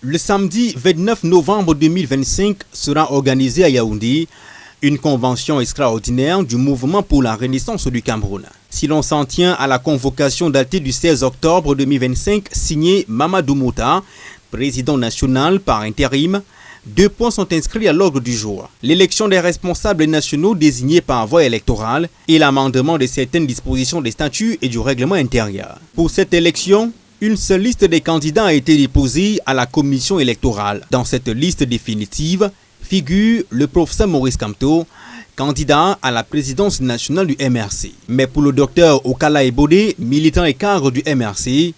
Le samedi 29 novembre 2025 sera organisée à Yaoundé une convention extraordinaire du mouvement pour la renaissance du Cameroun. Si l'on s'en tient à la convocation datée du 16 octobre 2025 signée Mamadou Mouta, président national par intérim, 2 points sont inscrits à l'ordre du jour. L'élection des responsables nationaux désignés par voie électorale et l'amendement de certaines dispositions des statuts et du règlement intérieur. Pour cette élection, une seule liste des candidats a été déposée à la commission électorale. Dans cette liste définitive figure le professeur Maurice Kamto, candidat à la présidence nationale du MRC. Mais pour le docteur Okala Ebode, militant et cadre du MRC,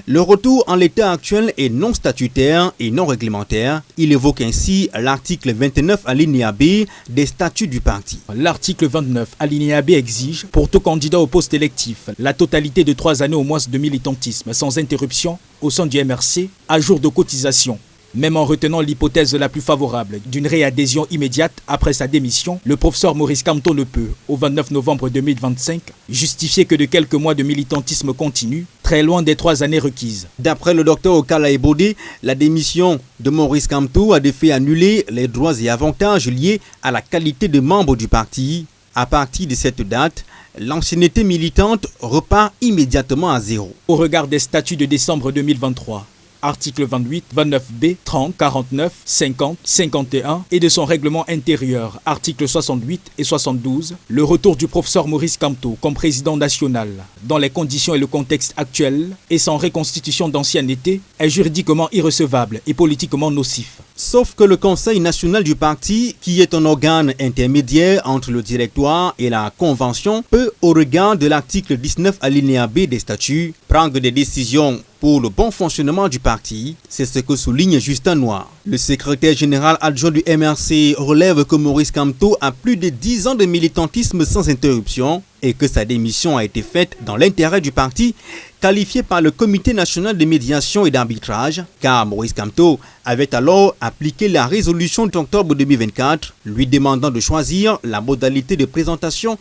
le retour en l'état actuel est non statutaire et non réglementaire. Il évoque ainsi l'article 29 alinéa B des statuts du parti. L'article 29 alinéa B exige pour tout candidat au poste électif la totalité de 3 années au moins de militantisme sans interruption au sein du MRC à jour de cotisation. Même en retenant l'hypothèse la plus favorable d'une réadhésion immédiate après sa démission, le professeur Maurice Kamto ne peut, au 29 novembre 2025, justifier que de quelques mois de militantisme continu, très loin des 3 années requises. D'après le docteur Okala Ebode, la démission de Maurice Kamto a de fait annuler les droits et avantages liés à la qualité de membre du parti. À partir de cette date, l'ancienneté militante repart immédiatement à zéro. Au regard des statuts de décembre 2023, article 28, 29B, 30, 49, 50, 51 et de son règlement intérieur, articles 68 et 72, le retour du professeur Maurice Kamto comme président national dans les conditions et le contexte actuels et sans reconstitution d'ancienneté est juridiquement irrecevable et politiquement nocif. Sauf que le Conseil national du parti, qui est un organe intermédiaire entre le directoire et la convention, peut, au regard de l'article 19 alinéa B des statuts, prendre des décisions pour le bon fonctionnement du parti. C'est ce que souligne Justin Noir. Le secrétaire général adjoint du MRC relève que Maurice Kamto a plus de 10 ans de militantisme sans interruption et que sa démission a été faite dans l'intérêt du parti, qualifié par le Comité national de médiation et d'arbitrage, car Maurice Kamto avait alors appliqué la résolution d'octobre 2024, lui demandant de choisir la modalité de présentation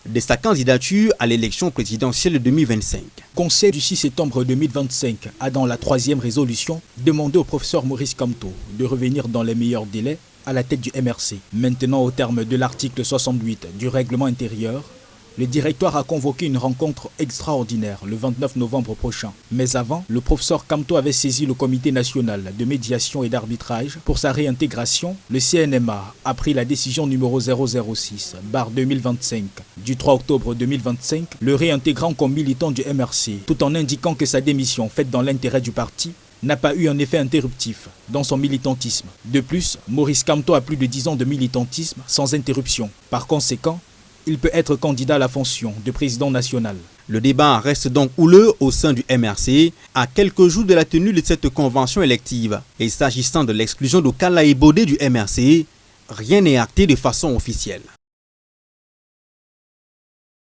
de sa candidature à l'élection présidentielle 2025. Conseil du 6 septembre 2025 a dans la 3e résolution demandé au professeur Maurice Kamto de revenir dans les meilleurs délais à la tête du MRC. Maintenant, au terme de l'article 68 du règlement intérieur, le directoire a convoqué une rencontre extraordinaire le 29 novembre prochain. Mais avant, le professeur Kamto avait saisi le Comité national de médiation et d'arbitrage pour sa réintégration. Le CNMA a pris la décision numéro 006/2025 du 3 octobre 2025, le réintégrant comme militant du MRC, tout en indiquant que sa démission faite dans l'intérêt du parti n'a pas eu un effet interruptif dans son militantisme. De plus, Maurice Kamto a plus de 10 ans de militantisme sans interruption. Par conséquent, il peut être candidat à la fonction de président national. Le débat reste donc houleux au sein du MRC à quelques jours de la tenue de cette convention élective. Et s'agissant de l'exclusion d'Okala Ebode du MRC, rien n'est acté de façon officielle.